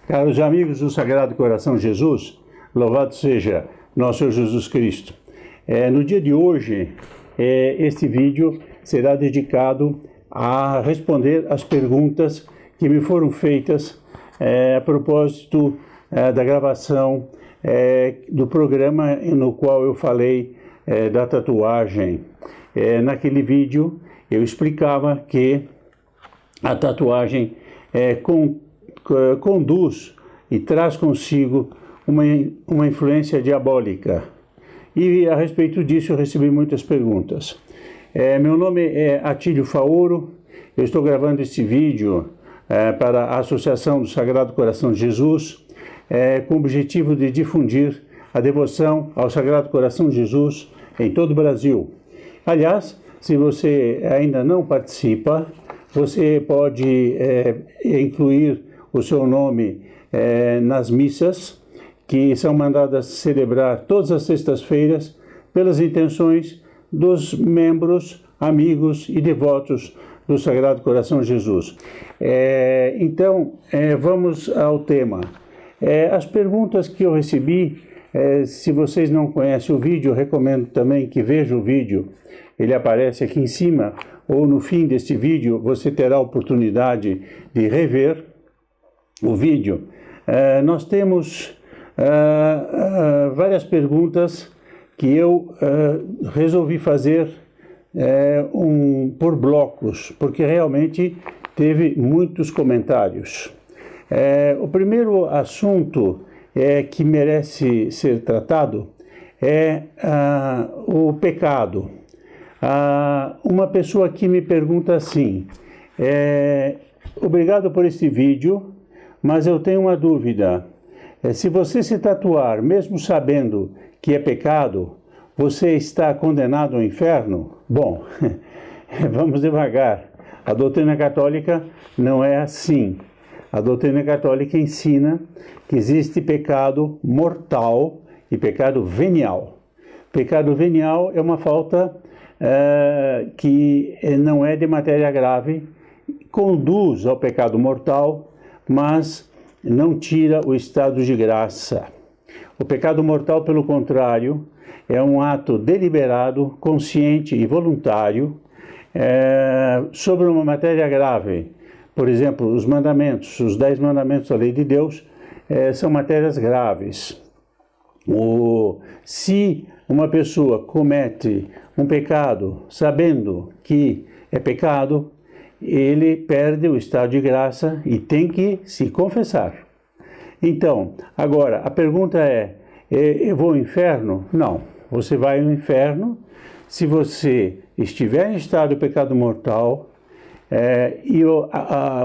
Caros amigos do Sagrado Coração de Jesus, louvado seja nosso Senhor Jesus Cristo. No dia de hoje, este vídeo será dedicado a responder as perguntas que me foram feitas a propósito da gravação do programa no qual eu falei da tatuagem. Naquele vídeo eu explicava que a tatuagem conduz e traz consigo uma influência diabólica. E a respeito disso eu recebi muitas perguntas. Meu nome é Atílio Faoro, eu estou gravando este vídeo para a Associação do Sagrado Coração de Jesus, com o objetivo de difundir a devoção ao Sagrado Coração de Jesus em todo o Brasil. Aliás, se você ainda não participa, você pode incluir o seu nome nas missas que são mandadas celebrar todas as sextas-feiras pelas intenções dos membros, amigos e devotos do Sagrado Coração de Jesus. Então, vamos ao tema. As perguntas que eu recebi, se vocês não conhecem o vídeo, eu recomendo também que vejam o vídeo. Ele aparece aqui em cima, ou no fim deste vídeo, você terá a oportunidade de rever o vídeo. Nós temos várias perguntas que eu resolvi fazer por blocos, porque realmente teve muitos comentários. O primeiro assunto que merece ser tratado é o pecado. Uma pessoa aqui me pergunta assim: obrigado por este vídeo, mas eu tenho uma dúvida. Se você se tatuar, mesmo sabendo que é pecado, você está condenado ao inferno? Bom, vamos devagar. A doutrina católica não é assim. A doutrina católica ensina que existe pecado mortal e pecado venial. Pecado venial é uma falta que não é de matéria grave, conduz ao pecado mortal, mas não tira o estado de graça. O pecado mortal, pelo contrário, é um ato deliberado, consciente e voluntário sobre uma matéria grave. Por exemplo, os mandamentos, os 10 mandamentos da lei de Deus são matérias graves. Se uma pessoa comete um pecado sabendo que é pecado, ele perde o estado de graça e tem que se confessar. Então, agora, a pergunta eu vou ao inferno? Não, você vai ao inferno se você estiver em estado de pecado mortal e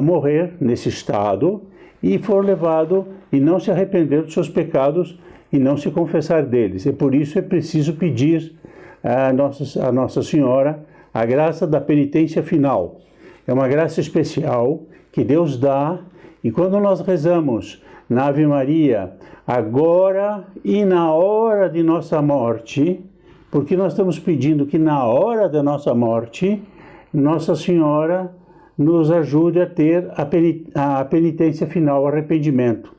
morrer nesse estado e for levado e não se arrepender dos seus pecados e não se confessar deles. E por isso é preciso pedir a Nossa Senhora a graça da penitência final. É uma graça especial que Deus dá, e quando nós rezamos na Ave Maria, agora e na hora de nossa morte, porque nós estamos pedindo que na hora da nossa morte, Nossa Senhora nos ajude a ter a penitência final, o arrependimento.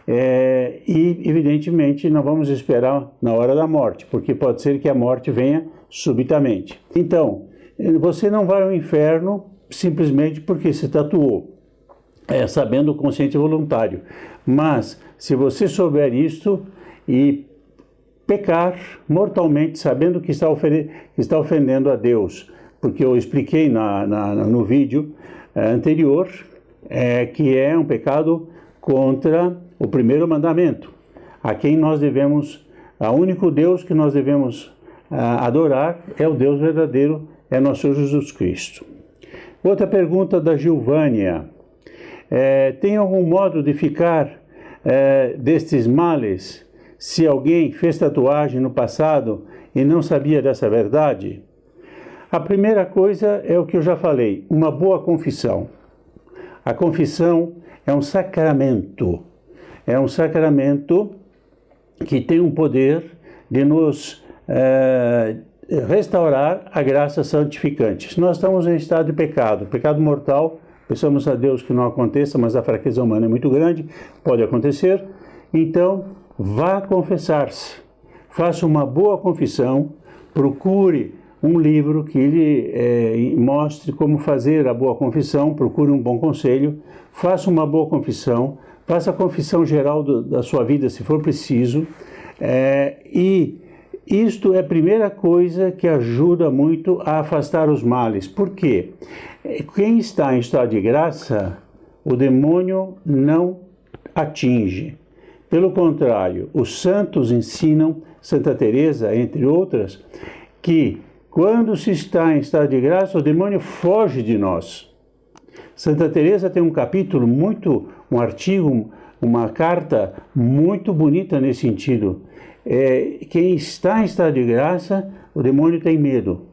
E, evidentemente, não vamos esperar na hora da morte, porque pode ser que a morte venha subitamente. Então, você não vai ao inferno simplesmente porque se tatuou, sabendo o consciente e voluntário. Mas, se você souber isto e pecar mortalmente, sabendo que está ofendendo a Deus, porque eu expliquei no vídeo anterior que é um pecado contra o primeiro mandamento, a quem nós devemos, o único Deus que nós devemos adorar é o Deus verdadeiro, é nosso Senhor Jesus Cristo. Outra pergunta da Gilvânia: tem algum modo de ficar destes males se alguém fez tatuagem no passado e não sabia dessa verdade? A primeira coisa é o que eu já falei, uma boa confissão. A confissão é um sacramento. É um sacramento que tem um poder de nos restaurar a graça santificante. Se nós estamos em estado de pecado mortal, Peçamos a Deus que não aconteça, mas a fraqueza humana é muito grande, pode acontecer. Então, vá confessar-se. Faça uma boa confissão, procure um livro que lhe mostre como fazer a boa confissão, procure um bom conselho, faça uma boa confissão, faça a confissão geral da sua vida, se for preciso, e isto é a primeira coisa que ajuda muito a afastar os males. Por quê? Quem está em estado de graça, o demônio não atinge. Pelo contrário, os santos ensinam, Santa Teresa, entre outras, que quando se está em estado de graça, o demônio foge de nós. Santa Teresa tem um capítulo um artigo, uma carta muito bonita nesse sentido. Quem está em estado de graça, o demônio tem medo.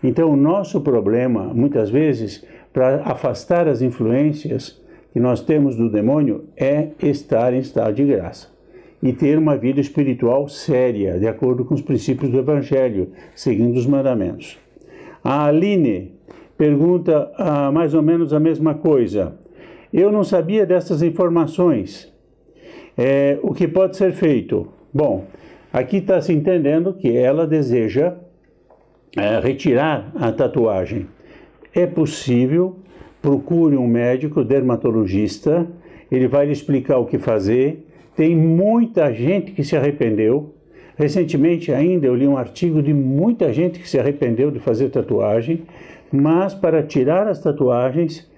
Então, o nosso problema, muitas vezes, para afastar as influências que nós temos do demônio, é estar em estado de graça e ter uma vida espiritual séria, de acordo com os princípios do Evangelho, seguindo os mandamentos. A Aline pergunta mais ou menos a mesma coisa. Eu não sabia dessas informações. O que pode ser feito? Bom, aqui está se entendendo que ela deseja retirar a tatuagem. É possível, procure um médico dermatologista, ele vai lhe explicar o que fazer. Tem muita gente que se arrependeu. Recentemente ainda eu li um artigo de muita gente que se arrependeu de fazer tatuagem, mas para tirar as tatuagens,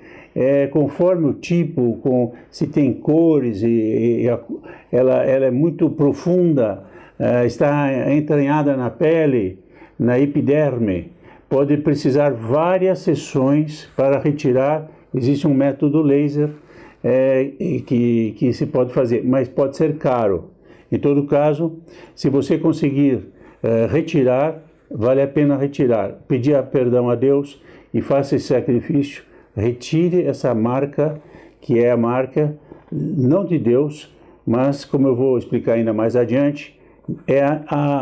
conforme o tipo, se tem cores, ela é muito profunda, está entranhada na pele, na epiderme, pode precisar várias sessões para retirar. Existe um método laser que se pode fazer, mas pode ser caro. Em todo caso, se você conseguir retirar, vale a pena retirar. Pedir perdão a Deus e faça esse sacrifício. Retire essa marca, que é a marca não de Deus, mas, como eu vou explicar ainda mais adiante, é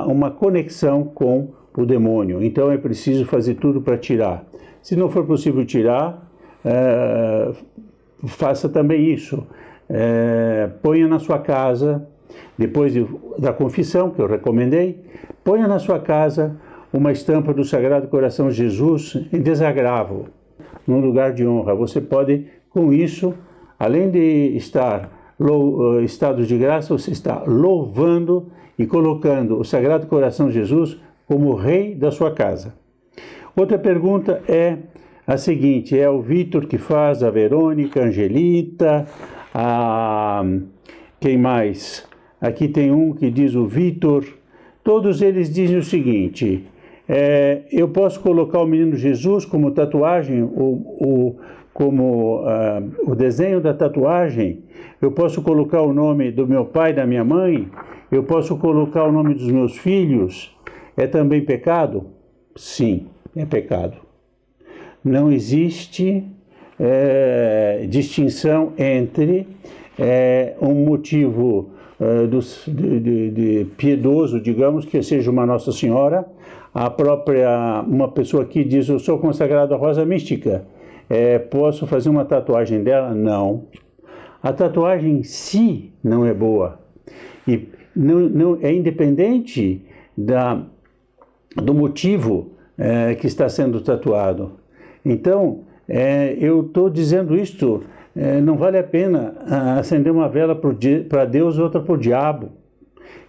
uma conexão com o demônio. Então é preciso fazer tudo para tirar. Se não for possível tirar, faça também isso. Ponha na sua casa, depois da confissão que eu recomendei, ponha na sua casa uma estampa do Sagrado Coração de Jesus em desagravo, num lugar de honra. Você pode, com isso, além de estar estado de graça, você está louvando e colocando o Sagrado Coração de Jesus como rei da sua casa. Outra pergunta é a seguinte, é o Vitor que faz, a Verônica, a Angelita, quem mais? Aqui tem um que diz o Vitor. Todos eles dizem o seguinte, eu posso colocar o menino Jesus como tatuagem, como o desenho da tatuagem, eu posso colocar o nome do meu pai e da minha mãe, eu posso colocar o nome dos meus filhos, é também pecado? Sim, é pecado. Não existe distinção entre um motivo de piedoso, digamos, que seja uma Nossa Senhora, uma pessoa que diz, eu sou consagrado à Rosa Mística, posso fazer uma tatuagem dela? Não. A tatuagem em si não é boa. E não é independente do motivo que está sendo tatuado. Então, eu estou dizendo isto, não vale a pena acender uma vela para Deus e outra para o diabo.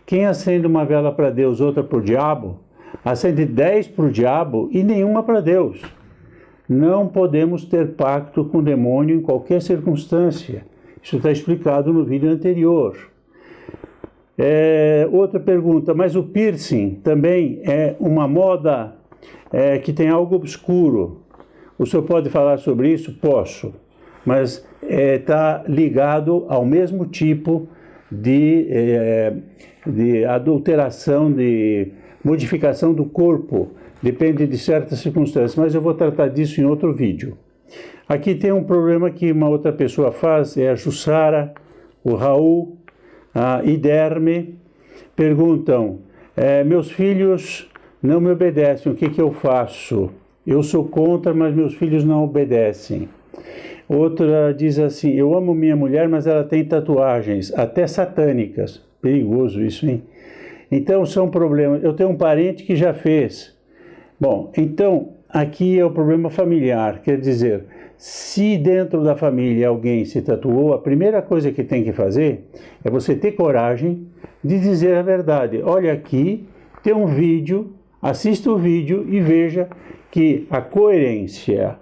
Quem acende uma vela para Deus e outra para o diabo, acende 10 para o diabo e nenhuma para Deus. Não podemos ter pacto com o demônio em qualquer circunstância. Isso está explicado no vídeo anterior. Outra pergunta, mas o piercing também é uma moda que tem algo obscuro. O senhor pode falar sobre isso? Posso, mas está ligado ao mesmo tipo de adulteração, de modificação do corpo, depende de certas circunstâncias, mas eu vou tratar disso em outro vídeo. Aqui tem um problema que uma outra pessoa faz, é a Jussara, o Raul, a Iderme, perguntam, meus filhos não me obedecem, o que eu faço? Eu sou contra, mas meus filhos não obedecem. Outra diz assim: eu amo minha mulher, mas ela tem tatuagens, até satânicas. Perigoso isso, hein? Então são problemas. Eu tenho um parente que já fez. Bom, então aqui é o problema familiar, quer dizer, se dentro da família alguém se tatuou, a primeira coisa que tem que fazer é você ter coragem de dizer a verdade. Olha aqui, tem um vídeo, assista o vídeo e veja que a coerência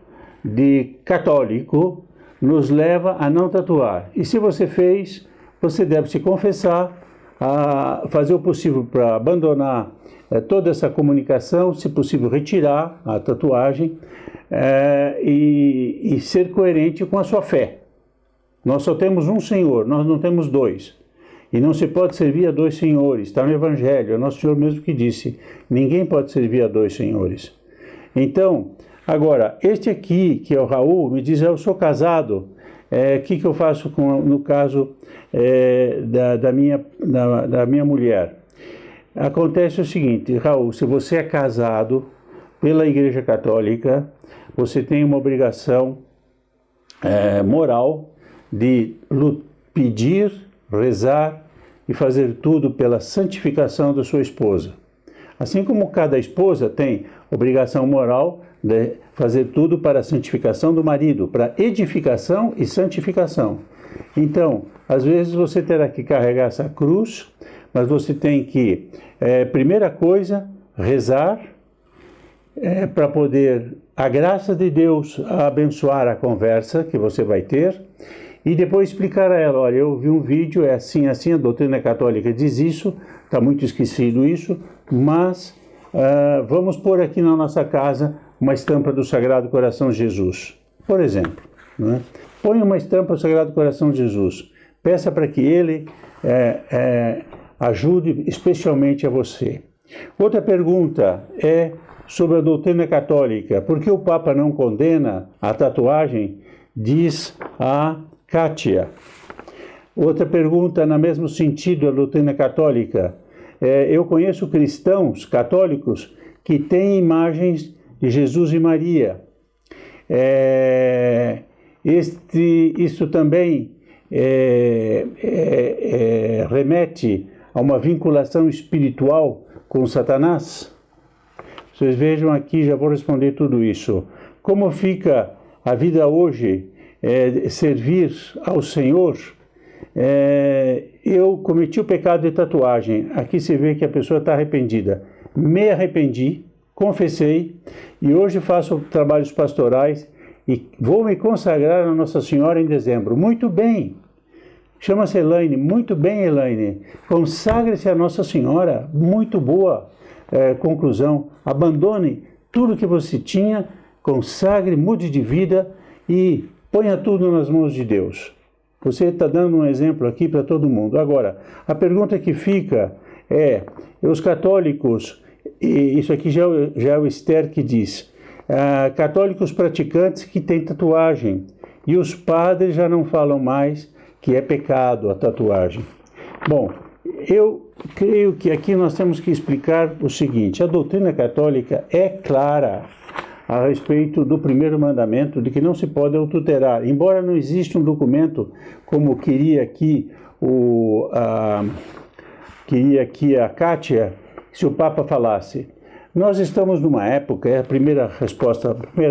de católico nos leva a não tatuar. E se você fez, você deve se confessar, a fazer o possível para abandonar toda essa comunicação, se possível retirar a tatuagem e ser coerente com a sua fé. Nós só temos um Senhor, nós não temos dois. E não se pode servir a dois senhores, está no Evangelho, é nosso Senhor mesmo que disse, ninguém pode servir a dois senhores. Então, agora, este aqui, que é o Raul, me diz, eu sou casado, o que eu faço no caso da minha mulher? Acontece o seguinte, Raul, se você é casado pela Igreja Católica, você tem uma obrigação moral de pedir, rezar e fazer tudo pela santificação da sua esposa. Assim como cada esposa tem obrigação moral de fazer tudo para a santificação do marido, para edificação e santificação. Então, às vezes você terá que carregar essa cruz, mas você tem que, primeira coisa, rezar para poder a graça de Deus abençoar a conversa que você vai ter e depois explicar a ela, olha, eu vi um vídeo, é assim, assim, a doutrina católica diz isso, está muito esquecido isso, mas vamos pôr aqui na nossa casa uma estampa do Sagrado Coração de Jesus, por exemplo. Né? Põe uma estampa do Sagrado Coração de Jesus, peça para que ele ajude especialmente a você. Outra pergunta é sobre a doutrina católica. Por que o Papa não condena a tatuagem? Diz a Kátia. Outra pergunta, no mesmo sentido, a doutrina católica. Eu conheço cristãos católicos que têm imagens de Jesus e Maria. Isso também remete a uma vinculação espiritual com Satanás? Vocês vejam aqui, já vou responder tudo isso. Como fica a vida hoje, servir ao Senhor? Eu cometi o pecado de tatuagem. Aqui se vê que a pessoa está arrependida. Me arrependi, confessei, e hoje faço trabalhos pastorais e vou me consagrar a Nossa Senhora em dezembro. Muito bem! Chama-se Elaine. Muito bem, Elaine. Consagre-se a Nossa Senhora. Muito boa conclusão. Abandone tudo que você tinha, consagre, mude de vida e ponha tudo nas mãos de Deus. Você está dando um exemplo aqui para todo mundo. Agora, a pergunta que fica os católicos, e isso aqui já é o Esther que diz, católicos praticantes que têm tatuagem, e os padres já não falam mais que é pecado a tatuagem. Bom, eu creio que aqui nós temos que explicar o seguinte, a doutrina católica é clara a respeito do primeiro mandamento, de que não se pode adulterar, embora não exista um documento, como queria aqui a Kátia, se o Papa falasse. Nós estamos numa época, a primeira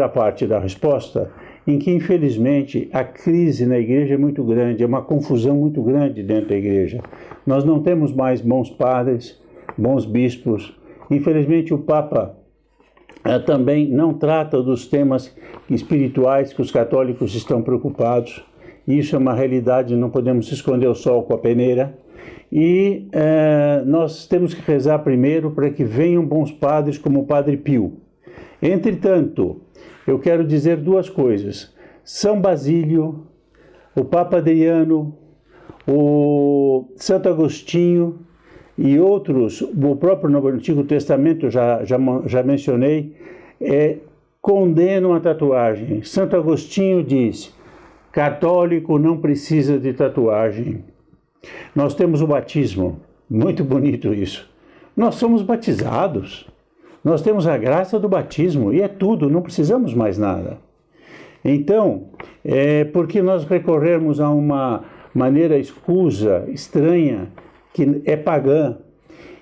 parte da resposta, em que, infelizmente, a crise na igreja é muito grande, é uma confusão muito grande dentro da igreja. Nós não temos mais bons padres, bons bispos. Infelizmente, o Papa também não trata dos temas espirituais que os católicos estão preocupados. Isso é uma realidade, não podemos esconder o sol com a peneira. E nós temos que rezar primeiro para que venham bons padres como o Padre Pio. Entretanto, eu quero dizer duas coisas. São Basílio, o Papa Adriano, o Santo Agostinho e outros, o próprio no Antigo Testamento, já mencionei, condenam a tatuagem. Santo Agostinho diz, católico não precisa de tatuagem. Nós temos o batismo, muito bonito isso. Nós somos batizados. Nós temos a graça do batismo e é tudo, não precisamos mais nada. Então, por que nós recorrermos a uma maneira escusa, estranha, que é pagã?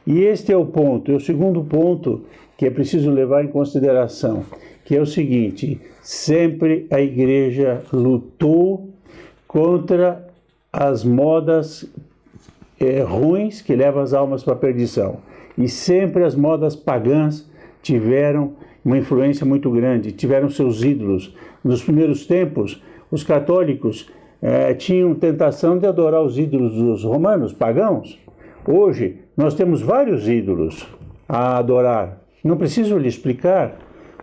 E este é o ponto, é o segundo ponto que é preciso levar em consideração, que é o seguinte: sempre a igreja lutou contra as modas ruins que levam as almas para a perdição. E sempre as modas pagãs tiveram uma influência muito grande, tiveram seus ídolos. Nos primeiros tempos, os católicos tinham tentação de adorar os ídolos dos romanos, pagãos. Hoje, nós temos vários ídolos a adorar. Não preciso lhe explicar.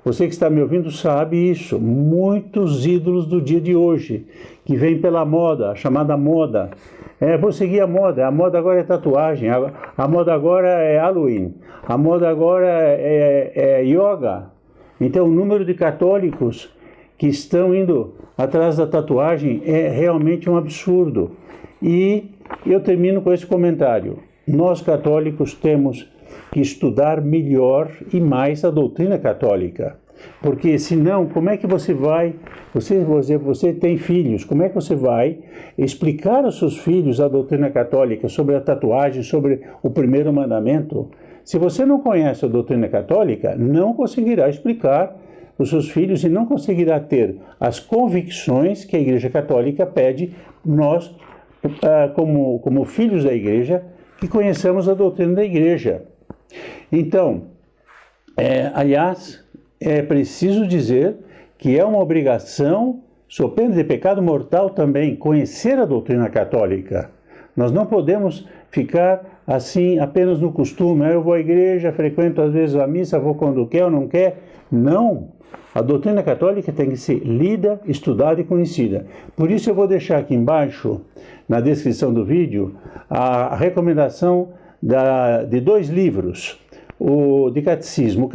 Você que está me ouvindo sabe isso. Muitos ídolos do dia de hoje, que vêm pela moda, a chamada moda. Vou seguir a moda agora é tatuagem, a moda agora é Halloween, a moda agora é yoga. Então o número de católicos que estão indo atrás da tatuagem é realmente um absurdo. E eu termino com esse comentário: nós católicos temos que estudar melhor e mais a doutrina católica, porque senão, como é que você vai, você tem filhos, como é que você vai explicar aos seus filhos a doutrina católica sobre a tatuagem, sobre o primeiro mandamento? Se você não conhece a doutrina católica, não conseguirá explicar os seus filhos e não conseguirá ter as convicções que a Igreja Católica pede nós, como filhos da Igreja, que conheçamos a doutrina da Igreja. Então, aliás, é preciso dizer que é uma obrigação, sob pena de pecado mortal também, conhecer a doutrina católica. Nós não podemos ficar assim apenas no costume: eu vou à igreja, frequento às vezes a missa, vou quando quer ou não quer. Não! A doutrina católica tem que ser lida, estudada e conhecida. Por isso eu vou deixar aqui embaixo, na descrição do vídeo, a recomendação de 2 livros. O Catecismo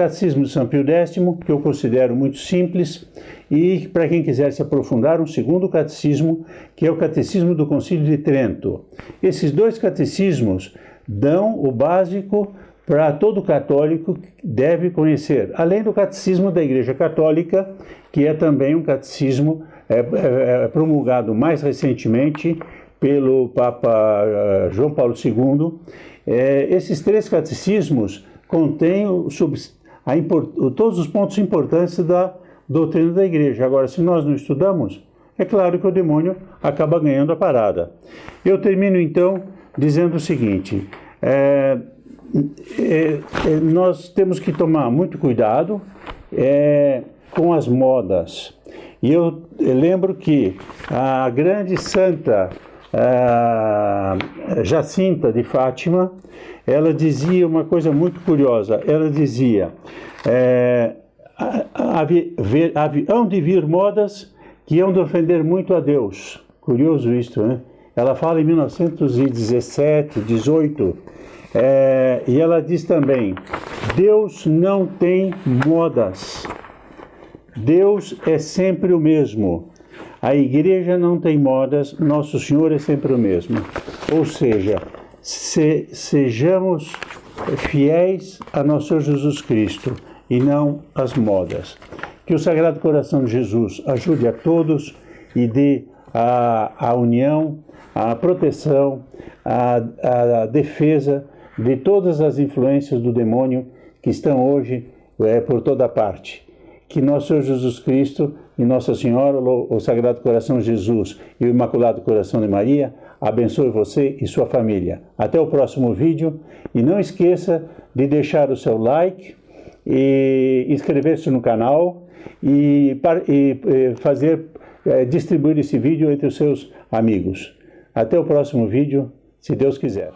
de São Pio X, que eu considero muito simples, e para quem quiser se aprofundar, um segundo catecismo, que é o Catecismo do Concílio de Trento. Esses 2 catecismos dão o básico para todo católico que deve conhecer, além do Catecismo da Igreja Católica, que é também um catecismo promulgado mais recentemente pelo Papa João Paulo II. Esses 3 catecismos contém todos os pontos importantes da doutrina da Igreja. Agora, se nós não estudamos, é claro que o demônio acaba ganhando a parada. Eu termino, então, dizendo o seguinte: nós temos que tomar muito cuidado com as modas. E eu lembro que a grande santa Jacinta de Fátima, ela dizia uma coisa muito curiosa. Ela dizia: hão de vir modas que hão de ofender muito a Deus. Curioso isto, né? Ela fala em 1917, 18, e ela diz também: Deus não tem modas. Deus é sempre o mesmo. A igreja não tem modas, Nosso Senhor é sempre o mesmo. Ou seja, sejamos fiéis a Nosso Senhor Jesus Cristo e não às modas. Que o Sagrado Coração de Jesus ajude a todos e dê a união, a proteção, a defesa de todas as influências do demônio que estão hoje por toda parte. Que Nosso Senhor Jesus Cristo e Nossa Senhora, o Sagrado Coração de Jesus e o Imaculado Coração de Maria abençoe você e sua família. Até o próximo vídeo, e não esqueça de deixar o seu like e inscrever-se no canal e distribuir esse vídeo entre os seus amigos. Até o próximo vídeo, se Deus quiser.